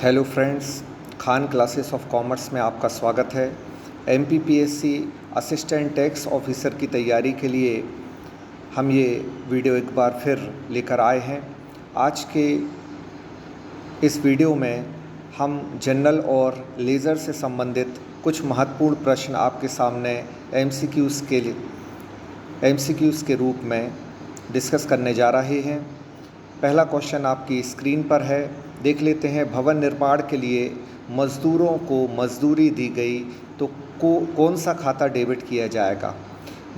Hello friends, Khan classes of commerce में आपका स्वागत है। एमपीपीएससी असिस्टेंट टैक्स ऑफिसर की तैयारी के लिए हम ये वीडियो एक बार फिर लेकर आए हैं। आज के इस वीडियो में हम जनरल और लेज़र से संबंधित कुछ महत्वपूर्ण प्रश्न आपके सामने एमसीक्यूज़ के रूप में डिस्कस करने जा रहे हैं। पहला क्वेश्चन आपकी स्क्रीन पर है, देख लेते हैं। भवन निर्माण के लिए मज़दूरों को मजदूरी दी गई तो कौन सा खाता डेबिट किया जाएगा?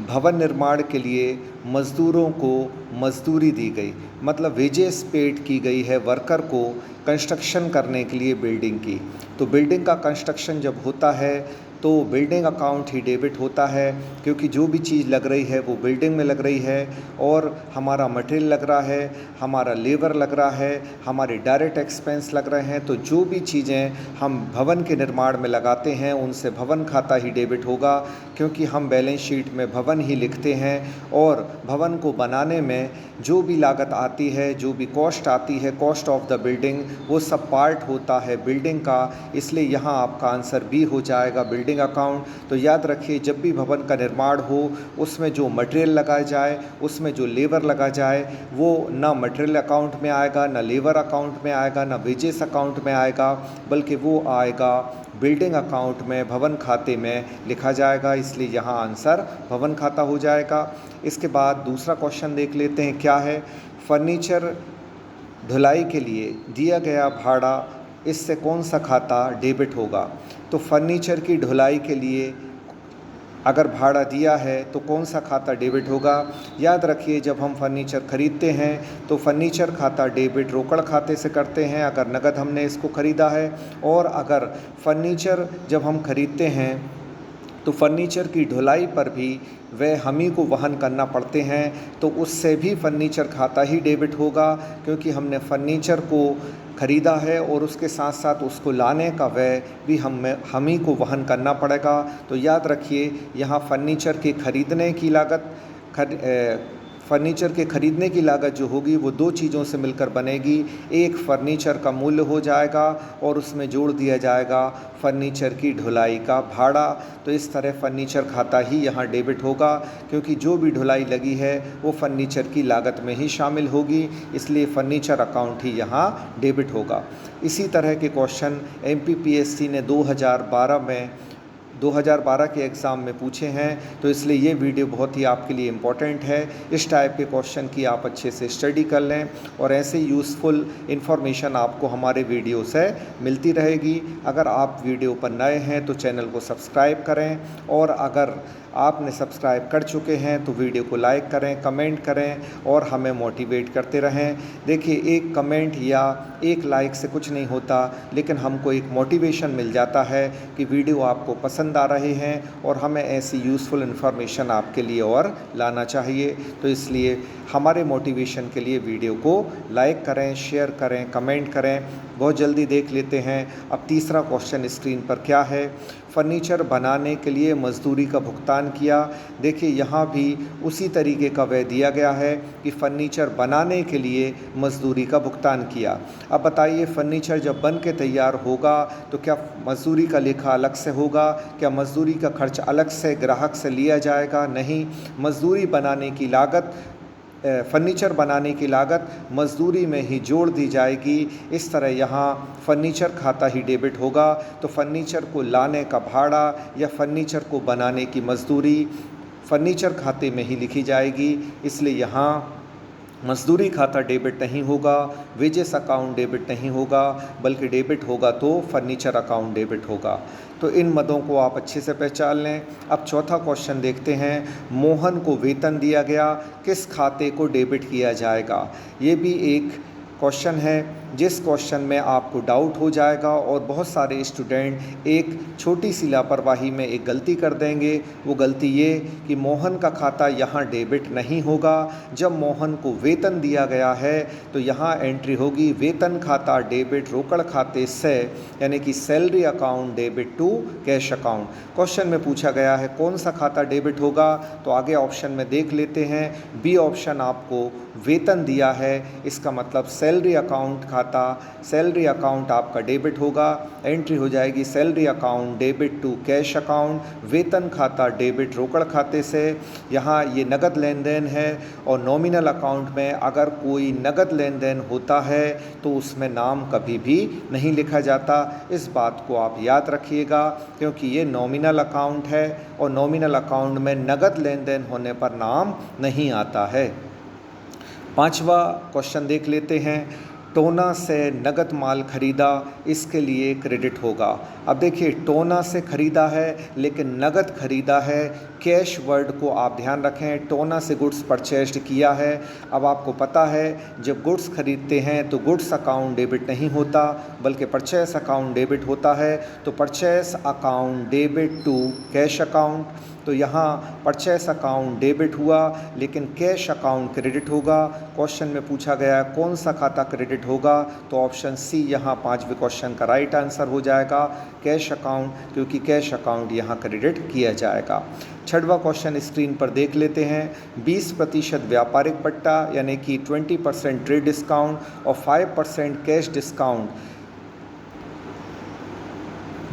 भवन निर्माण के लिए मज़दूरों को मजदूरी दी गई, मतलब वेजेस पेड की गई है वर्कर को कंस्ट्रक्शन करने के लिए बिल्डिंग की। तो बिल्डिंग का कंस्ट्रक्शन जब होता है तो बिल्डिंग अकाउंट ही डेबिट होता है, क्योंकि जो भी चीज़ लग रही है वो बिल्डिंग में लग रही है और हमारा मटेरियल लग रहा है, हमारा लेबर लग रहा है, हमारे डायरेक्ट एक्सपेंस लग रहे हैं। तो जो भी चीज़ें हम भवन के निर्माण में लगाते हैं उनसे भवन खाता ही डेबिट होगा, क्योंकि हम बैलेंस शीट में भवन ही लिखते हैं और भवन को बनाने में जो भी लागत आती है, जो भी कॉस्ट आती है, कॉस्ट ऑफ द बिल्डिंग, वो सब पार्ट होता है बिल्डिंग का। इसलिए यहाँ आपका आंसर बी हो जाएगा, बिल्डिंग अकाउंट। तो याद रखिए, जब भी भवन का निर्माण हो उसमें जो मटेरियल लगाया जाए, उसमें जो लेबर लगा जाए, वो ना मटेरियल अकाउंट में आएगा, ना लेबर अकाउंट में आएगा, ना वेजेस अकाउंट में आएगा, बल्कि वो आएगा बिल्डिंग अकाउंट में, भवन खाते में लिखा जाएगा। इसलिए यहाँ आंसर भवन खाता हो जाएगा। इसके बाद दूसरा क्वेश्चन देख लेते हैं, क्या है। फर्नीचर ढुलाई के लिए दिया गया भाड़ा, इससे कौन सा खाता डेबिट होगा? तो फर्नीचर की ढुलाई के लिए अगर भाड़ा दिया है तो कौन सा खाता डेबिट होगा? याद रखिए, जब हम फर्नीचर ख़रीदते हैं तो फर्नीचर खाता डेबिट रोकड़ खाते से करते हैं, अगर नगद हमने इसको ख़रीदा है। और अगर फर्नीचर जब हम ख़रीदते हैं तो फर्नीचर की ढुलाई पर भी वह हम ही को वहन करना पड़ते हैं, तो उससे भी फर्नीचर खाता ही डेबिट होगा, क्योंकि हमने फर्नीचर को ख़रीदा है और उसके साथ साथ उसको लाने का व्यय भी हम ही को वहन करना पड़ेगा। तो याद रखिए, यहाँ फर्नीचर के ख़रीदने की लागत फर्नीचर के ख़रीदने की लागत जो होगी वो दो चीज़ों से मिलकर बनेगी। एक फर्नीचर का मूल्य हो जाएगा और उसमें जोड़ दिया जाएगा फर्नीचर की ढुलाई का भाड़ा। तो इस तरह फर्नीचर खाता ही यहाँ डेबिट होगा, क्योंकि जो भी ढुलाई लगी है वो फर्नीचर की लागत में ही शामिल होगी, इसलिए फर्नीचर अकाउंट ही यहाँ डेबिट होगा। इसी तरह के क्वेश्चन एमपीपीएससी ने 2012 के एग्ज़ाम में पूछे हैं, तो इसलिए ये वीडियो बहुत ही आपके लिए इम्पोर्टेंट है। इस टाइप के क्वेश्चन की आप अच्छे से स्टडी कर लें और ऐसे यूज़फुल इन्फॉर्मेशन आपको हमारे वीडियो से मिलती रहेगी। अगर आप वीडियो पर नए हैं तो चैनल को सब्सक्राइब करें, और अगर आपने सब्सक्राइब कर चुके हैं तो वीडियो को लाइक करें, कमेंट करें और हमें मोटिवेट करते रहें। देखिए, एक कमेंट या एक लाइक से कुछ नहीं होता, लेकिन हमको एक मोटिवेशन मिल जाता है कि वीडियो आपको पसंद आ रहे हैं और हमें ऐसी यूज़फुल इन्फॉर्मेशन आपके लिए और लाना चाहिए। तो इसलिए हमारे मोटिवेशन के लिए वीडियो को लाइक करें, शेयर करें, कमेंट करें। बहुत जल्दी देख लेते हैं अब तीसरा क्वेश्चन स्क्रीन पर क्या है। फर्नीचर बनाने के लिए मजदूरी का भुगतान किया। देखिए, यहाँ भी उसी तरीके का व्यय दिया गया है कि फर्नीचर बनाने के लिए मजदूरी का भुगतान किया। अब बताइए, फर्नीचर जब बन के तैयार होगा तो क्या मजदूरी का लेखा अलग से होगा? क्या मजदूरी का खर्च अलग से ग्राहक से लिया जाएगा? नहीं, मजदूरी बनाने की लागत, फर्नीचर बनाने की लागत मजदूरी में ही जोड़ दी जाएगी। इस तरह यहाँ फर्नीचर खाता ही डेबिट होगा। तो फर्नीचर को लाने का भाड़ा या फर्नीचर को बनाने की मजदूरी फर्नीचर खाते में ही लिखी जाएगी, इसलिए यहाँ मजदूरी खाता डेबिट नहीं होगा, वेजेस अकाउंट डेबिट नहीं होगा, बल्कि डेबिट होगा तो फर्नीचर अकाउंट डेबिट होगा। तो इन मदों को आप अच्छे से पहचान लें। अब चौथा क्वेश्चन देखते हैं। मोहन को वेतन दिया गया, किस खाते को डेबिट किया जाएगा? ये भी एक क्वेश्चन है जिस क्वेश्चन में आपको डाउट हो जाएगा और बहुत सारे स्टूडेंट एक छोटी सी लापरवाही में एक गलती कर देंगे। वो गलती ये कि मोहन का खाता यहाँ डेबिट नहीं होगा। जब मोहन को वेतन दिया गया है तो यहाँ एंट्री होगी वेतन खाता डेबिट रोकड़ खाते से, यानी कि salary account debit to cash account. Question में पूछा गया है कौन सा खाता डेबिट होगा, तो आगे ऑप्शन में देख लेते हैं। बी ऑप्शन आपको वेतन दिया है, इसका मतलब सैलरी अकाउंट खाता, सैलरी अकाउंट आपका डेबिट होगा, एंट्री हो जाएगी salary account debit to cash account, वेतन खाता डेबिट रोकड़ खाते से, यहाँ ये नगद लेन देन है। और नॉमिनल अकाउंट में अगर कोई नगद लेन देन होता है तो उसमें नाम कभी भी नहीं लिखा जाता। इस बात को आप याद रखिएगा, क्योंकि ये नॉमिनल अकाउंट है और नॉमिनल अकाउंट में नगद लेन देन होने पर नाम नहीं आता है। पांचवा क्वेश्चन देख लेते हैं। टोना से नगद माल खरीदा, इसके लिए क्रेडिट होगा। अब देखिए, टोना से खरीदा है लेकिन नगद खरीदा है, कैश वर्ड को आप ध्यान रखें। टोना से गुड्स परचेस्ड किया है। अब आपको पता है जब गुड्स खरीदते हैं तो गुड्स अकाउंट डेबिट नहीं होता बल्कि परचेस अकाउंट डेबिट होता है। तो purchase account debit to cash account, तो यहाँ परचेस अकाउंट डेबिट हुआ लेकिन कैश अकाउंट क्रेडिट होगा। क्वेश्चन में पूछा गया है कौन सा खाता क्रेडिट होगा, तो ऑप्शन सी यहाँ पांचवें क्वेश्चन का राइट आंसर हो जाएगा, कैश अकाउंट, क्योंकि कैश अकाउंट यहाँ क्रेडिट किया जाएगा। छठवां क्वेश्चन स्क्रीन पर देख लेते हैं। 20% व्यापारिक बट्टा यानी कि 20% ट्रेड डिस्काउंट और 5% कैश डिस्काउंट,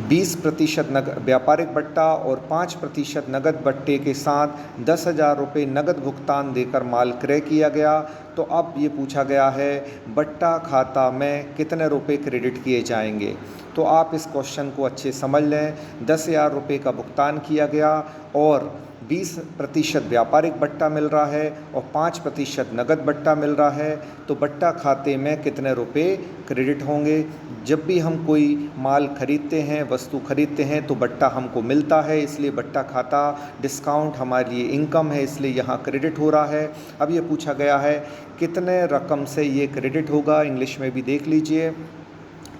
20% व्यापारिक बट्टा और 5% नगद बट्टे के साथ 10,000 रुपये नगद भुगतान देकर माल क्रय किया गया। तो अब ये पूछा गया है बट्टा खाता में कितने रुपए क्रेडिट किए जाएंगे। तो आप इस क्वेश्चन को अच्छे समझ लें। 10,000 रुपये का भुगतान किया गया और 20% व्यापारिक बट्टा मिल रहा है और 5% नगद बट्टा मिल रहा है। तो बट्टा खाते में कितने रुपए क्रेडिट होंगे। जब भी हम कोई माल खरीदते हैं, वस्तु खरीदते हैं, तो बट्टा हमको मिलता है, इसलिए बट्टा खाता डिस्काउंट हमारे लिए इनकम है, इसलिए यहाँ क्रेडिट हो रहा है। अब ये पूछा गया है कितने रकम से ये क्रेडिट होगा, इंग्लिश में भी देख लीजिए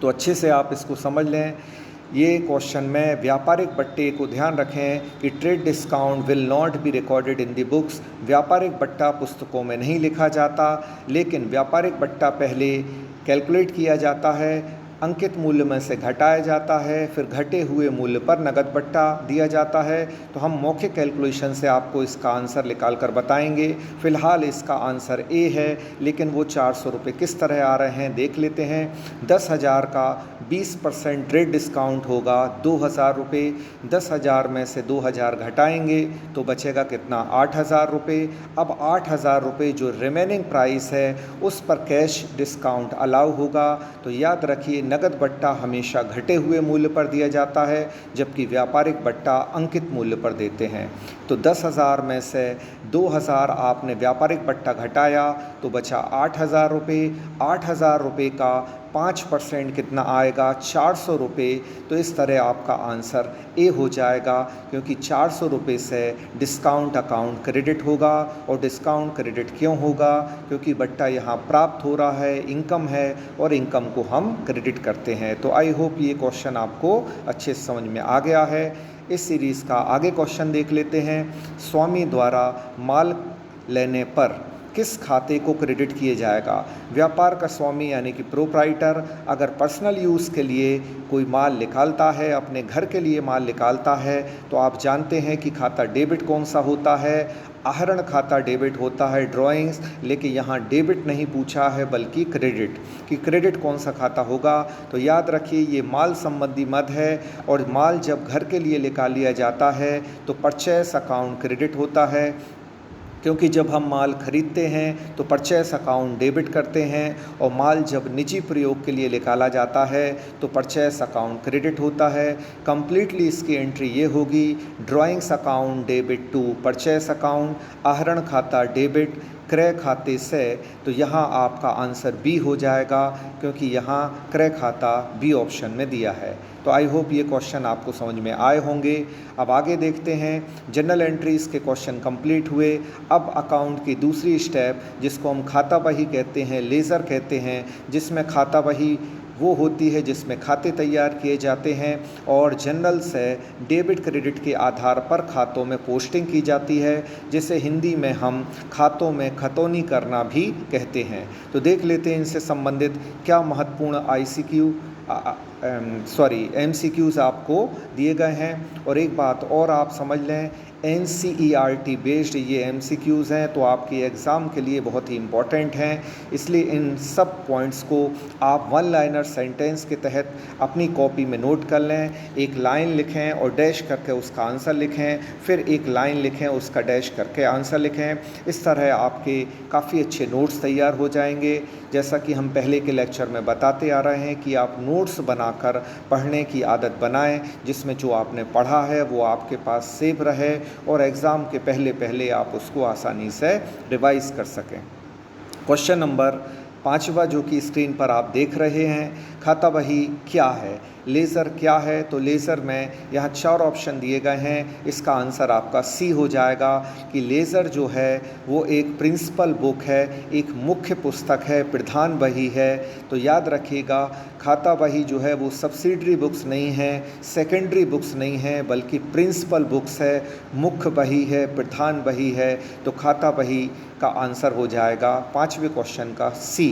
तो अच्छे से आप इसको समझ लें। ये क्वेश्चन में व्यापारिक बट्टे को ध्यान रखें कि trade discount will not be recorded in the books. व्यापारिक बट्टा पुस्तकों में नहीं लिखा जाता, लेकिन व्यापारिक बट्टा पहले कैलकुलेट किया जाता है, अंकित मूल्य में से घटाया जाता है, फिर घटे हुए मूल्य पर नगद बट्टा दिया जाता है। तो हम मौखिक कैलकुलेशन से आपको इसका आंसर निकाल कर बताएंगे। फ़िलहाल इसका आंसर ए है, लेकिन वो 400 रुपये किस तरह आ रहे हैं देख लेते हैं। 10,000 का 20% ट्रेड डिस्काउंट होगा 2,000 रुपये। 10,000 में से 2,000 घटाएंगे तो बचेगा कितना, 8,000 रुपये। अब 8,000 रुपये जो रिमेनिंग प्राइस है उस पर कैश डिस्काउंट अलाउ होगा। तो याद रखिए नगद बट्टा हमेशा घटे हुए मूल्य पर दिया जाता है, जबकि व्यापारिक बट्टा अंकित मूल्य पर देते हैं। तो 10,000 में से 2,000 आपने व्यापारिक बट्टा घटाया तो बचा 8,000 रुपये। 8,000 रुपये का 5% कितना आएगा, 400 रुपये। तो इस तरह आपका आंसर ए हो जाएगा, क्योंकि 400 रुपये से डिस्काउंट अकाउंट क्रेडिट होगा। और डिस्काउंट क्रेडिट क्यों होगा, क्योंकि बट्टा यहाँ प्राप्त हो रहा है, इनकम है, और इनकम को हम क्रेडिट करते हैं। तो आई होप ये क्वेश्चन आपको अच्छे से समझ में आ गया है। इस सीरीज़ का आगे क्वेश्चन देख लेते हैं। स्वामी द्वारा माल लेने पर किस खाते को क्रेडिट किए जाएगा। व्यापार का स्वामी यानी कि प्रोप्राइटर अगर पर्सनल यूज़ के लिए कोई माल निकालता है, अपने घर के लिए माल निकालता है, तो आप जानते हैं कि खाता डेबिट कौन सा होता है। आहरण खाता डेबिट होता है, ड्राइंग्स, लेकिन यहाँ डेबिट नहीं पूछा है बल्कि क्रेडिट, कि क्रेडिट कौन सा खाता होगा। तो याद रखिए ये माल संबंधी मद है, और माल जब घर के लिए निकाल लिया जाता है तो परचेस अकाउंट क्रेडिट होता है, क्योंकि जब हम माल खरीदते हैं तो परचेस अकाउंट डेबिट करते हैं, और माल जब निजी प्रयोग के लिए निकाला जाता है तो परचेस अकाउंट क्रेडिट होता है। कंप्लीटली इसकी एंट्री ये होगी, drawings account debit to purchase account, आहरण खाता डेबिट क्रय खाते से। तो यहाँ आपका आंसर बी हो जाएगा, क्योंकि यहाँ क्रय खाता बी ऑप्शन में दिया है। तो आई होप ये क्वेश्चन आपको समझ में आए होंगे। अब आगे देखते हैं। जनरल एंट्रीज के क्वेश्चन कंप्लीट हुए। अब अकाउंट की दूसरी स्टेप, जिसको हम खाता बही कहते हैं, लेज़र कहते हैं, जिसमें खाता बही वो होती है जिसमें खाते तैयार किए जाते हैं, और जनरल से डेबिट क्रेडिट के आधार पर खातों में पोस्टिंग की जाती है, जिसे हिंदी में हम खातों में खतौनी करना भी कहते हैं। तो देख लेते हैं इनसे संबंधित क्या महत्वपूर्ण ICQ सॉरी MCQs आपको दिए गए हैं। और एक बात और आप समझ लें, NCERT बेस्ड ये MCQs हैं, तो आपके एग्ज़ाम के लिए बहुत ही इम्पॉर्टेंट हैं। इसलिए इन सब पॉइंट्स को आप वन लाइनर सेंटेंस के तहत अपनी कॉपी में नोट कर लें। एक लाइन लिखें और डैश करके उसका आंसर लिखें, फिर एक लाइन लिखें उसका डैश करके आंसर लिखें। इस तरह आपके काफ़ी अच्छे नोट्स तैयार हो जाएंगे। जैसा कि हम पहले के लेक्चर में बताते आ रहे हैं कि आप नोट्स बनाकर पढ़ने की आदत बनाएं, जिसमें जो आपने पढ़ा है वो आपके पास सेव रहे और एग्ज़ाम के पहले आप उसको आसानी से रिवाइज़ कर सकें। क्वेश्चन नंबर 5वां जो कि स्क्रीन पर आप देख रहे हैं, खाता बही क्या है, लेज़र क्या है। तो लेज़र में यहाँ 4 ऑप्शन दिए गए हैं। इसका आंसर आपका सी हो जाएगा कि लेज़र जो है वो एक प्रिंसिपल बुक है, एक मुख्य पुस्तक है, प्रधान बही है। तो याद रखिएगा, खाता बही जो है वो सब्सिडरी बुक्स नहीं है, सेकेंडरी बुक्स नहीं है, बल्कि प्रिंसिपल बुक्स है, मुख्य बही है, प्रधान बही है। तो खाता बही का आंसर हो जाएगा 5वें क्वेश्चन का सी,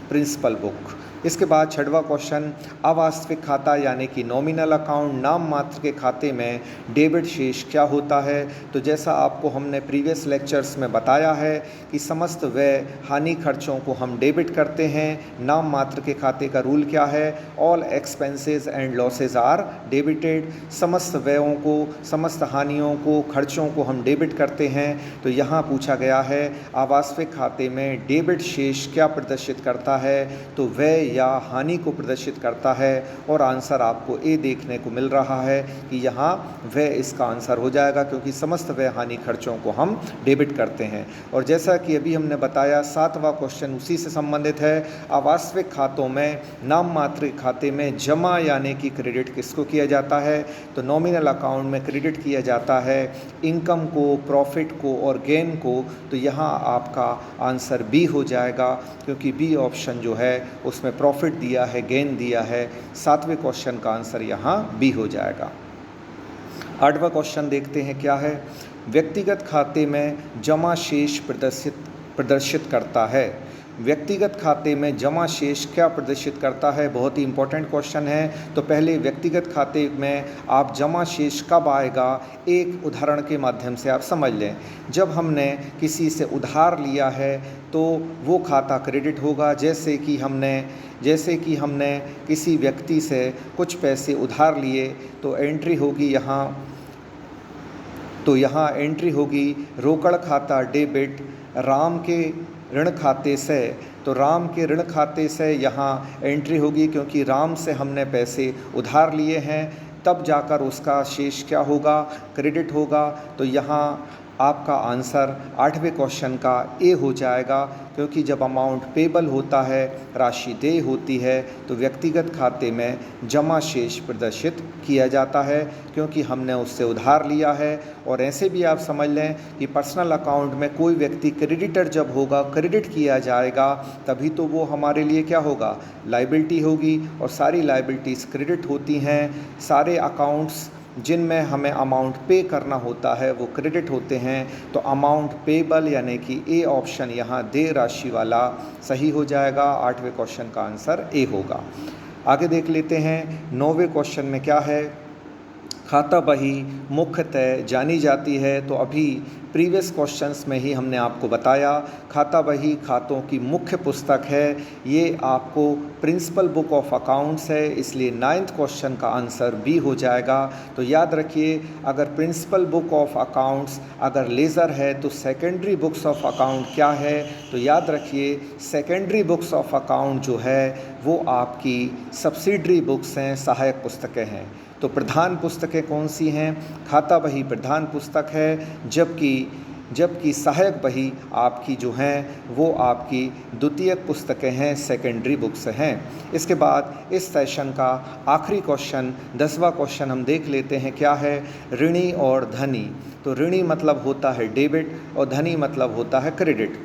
प्रिंसिपल बुक। इसके बाद 6वां क्वेश्चन, अवास्तविक खाता यानी कि नॉमिनल अकाउंट, नाम मात्र के खाते में डेबिट शेष क्या होता है। तो जैसा आपको हमने प्रीवियस लेक्चर्स में बताया है कि समस्त व्यय हानि खर्चों को हम डेबिट करते हैं। नाम मात्र के खाते का रूल क्या है, all expenses and losses are debited. समस्त व्ययों को, समस्त हानियों को, खर्चों को हम डेबिट करते हैं। तो यहाँ पूछा गया है अवास्तविक खाते में डेबिट शेष क्या प्रदर्शित करता है। तो व्यय या हानि को प्रदर्शित करता है और आंसर आपको ए देखने को मिल रहा है कि यहाँ व्यय इसका आंसर हो जाएगा, क्योंकि समस्त व्यय हानि खर्चों को हम डेबिट करते हैं। और जैसा कि अभी हमने बताया 7वां क्वेश्चन उसी से संबंधित है। अवास्तविक खातों में नाम मात्र खाते में जमा यानी कि क्रेडिट किसको किया जाता है। तो नॉमिनल अकाउंट में क्रेडिट किया जाता है इनकम को, प्रॉफिट को और गेन को। तो यहाँ आपका आंसर बी हो जाएगा, क्योंकि बी ऑप्शन जो है उसमें प्रॉफिट दिया है, गेन दिया है। 7वें क्वेश्चन का आंसर यहाँ बी हो जाएगा। 8वां क्वेश्चन देखते हैं क्या है। व्यक्तिगत खाते में जमा शेष प्रदर्शित करता है। व्यक्तिगत खाते में जमा शेष क्या प्रदर्शित करता है, बहुत ही इंपॉर्टेंट क्वेश्चन है। तो पहले व्यक्तिगत खाते में आप जमा शेष कब आएगा, एक उदाहरण के माध्यम से आप समझ लें। जब हमने किसी से उधार लिया है तो वो खाता क्रेडिट होगा। जैसे कि हमने किसी व्यक्ति से कुछ पैसे उधार लिए, तो एंट्री होगी यहाँ, तो यहाँ एंट्री होगी रोकड़ खाता डेबिट राम के ऋण खाते से। तो राम के ऋण खाते से यहाँ एंट्री होगी, क्योंकि राम से हमने पैसे उधार लिए हैं, तब जाकर उसका शेष क्या होगा, क्रेडिट होगा। तो यहाँ आपका आंसर 8वें क्वेश्चन का ए हो जाएगा, क्योंकि जब अमाउंट पेबल होता है, राशि देय होती है, तो व्यक्तिगत खाते में जमा शेष प्रदर्शित किया जाता है, क्योंकि हमने उससे उधार लिया है। और ऐसे भी आप समझ लें कि पर्सनल अकाउंट में कोई व्यक्ति क्रेडिटर जब होगा, क्रेडिट किया जाएगा, तभी तो वो हमारे लिए क्या होगा, लायबिलिटी होगी। और सारी लायबिलिटीज़ क्रेडिट होती हैं। सारे अकाउंट्स जिनमें हमें अमाउंट पे करना होता है वो क्रेडिट होते हैं। तो अमाउंट पेबल यानी कि ए ऑप्शन यहाँ देय राशि वाला सही हो जाएगा। 8वें क्वेश्चन का आंसर ए होगा। आगे देख लेते हैं 9वें क्वेश्चन में क्या है। खाता बही मुख्यतः जानी जाती है। तो अभी प्रीवियस क्वेश्चंस में ही हमने आपको बताया, खाता बही खातों की मुख्य पुस्तक है। ये आपको प्रिंसिपल बुक ऑफ अकाउंट्स है, इसलिए 9th क्वेश्चन का आंसर बी हो जाएगा। तो याद रखिए, अगर प्रिंसिपल बुक ऑफ अकाउंट्स अगर लेज़र है तो सेकेंडरी बुक्स ऑफ अकाउंट क्या है। तो याद रखिए, सेकेंडरी बुक्स ऑफ अकाउंट जो है वो आपकी सब्सिडरी बुक्स हैं, सहायक पुस्तकें हैं। तो प्रधान पुस्तकें कौन सी हैं, खाता बही प्रधान पुस्तक है, जबकि सहायक बही आपकी जो हैं वो आपकी द्वितीयक पुस्तकें हैं, सेकेंडरी बुक्स हैं। इसके बाद इस सेशन का आखिरी क्वेश्चन 10वां क्वेश्चन हम देख लेते हैं क्या है। ऋणी और धनी। तो ऋणी मतलब होता है डेबिट और धनी मतलब होता है क्रेडिट।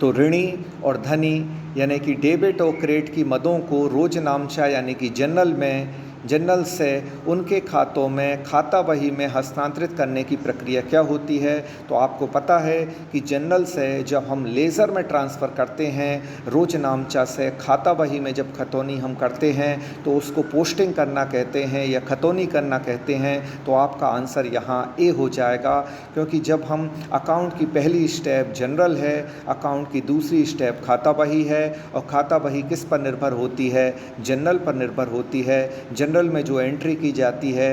तो ऋणी और धनी यानी कि डेबिट और क्रेडिट की मदों को रोजनामचा यानी कि जनरल में जनरल से उनके खातों में खाता बही में हस्तांतरित करने की प्रक्रिया क्या होती है। तो आपको पता है कि जनरल से जब हम लेज़र में ट्रांसफ़र करते हैं रोजनामचा से खाता बही में जब खतौनी हम करते हैं तो उसको पोस्टिंग करना कहते हैं या खतौनी करना कहते हैं। तो आपका आंसर यहाँ ए हो जाएगा, क्योंकि जब हम अकाउंट की पहली स्टेप जनरल है, अकाउंट की दूसरी स्टेप खाता बही है, और खाता बही किस पर निर्भर होती है, जनरल पर निर्भर होती है। जनरल में जो एंट्री की जाती है,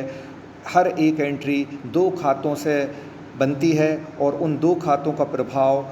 हर एक एंट्री दो खातों से बनती है और उन दो खातों का प्रभाव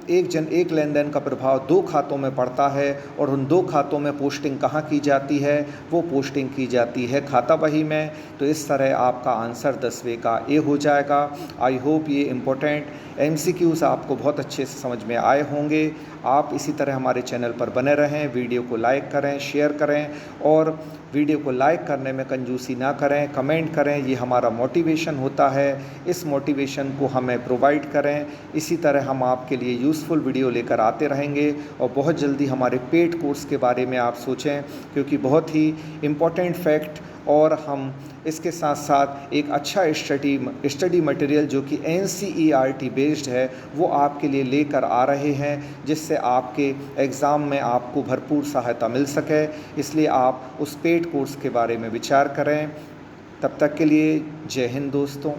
एक लेन देन का प्रभाव दो खातों में पड़ता है, और उन दो खातों में पोस्टिंग कहाँ की जाती है, वो पोस्टिंग की जाती है खाता बही में। तो इस तरह आपका आंसर 10वें का ए हो जाएगा। आई होप ये इम्पोर्टेंट MCQs आपको बहुत अच्छे से समझ में आए होंगे। आप इसी तरह हमारे चैनल पर बने रहें, वीडियो को लाइक करें, शेयर करें, और वीडियो को लाइक करने में कंजूसी ना करें, कमेंट करें, ये हमारा मोटिवेशन होता है। इस मोटिवेशन को हमें प्रोवाइड करें। इसी तरह हम आपके लिए यूज़फुल वीडियो लेकर आते रहेंगे, और बहुत जल्दी हमारे पेड कोर्स के बारे में आप सोचें, क्योंकि बहुत ही इम्पोर्टेंट फैक्ट, और हम इसके साथ साथ एक अच्छा स्टडी मटेरियल जो कि NCERT बेस्ड है वो आपके लिए लेकर आ रहे हैं, जिससे आपके एग्ज़ाम में आपको भरपूर सहायता मिल सके। इसलिए आप उस पेड कोर्स के बारे में विचार करें। तब तक के लिए जय हिंद दोस्तों।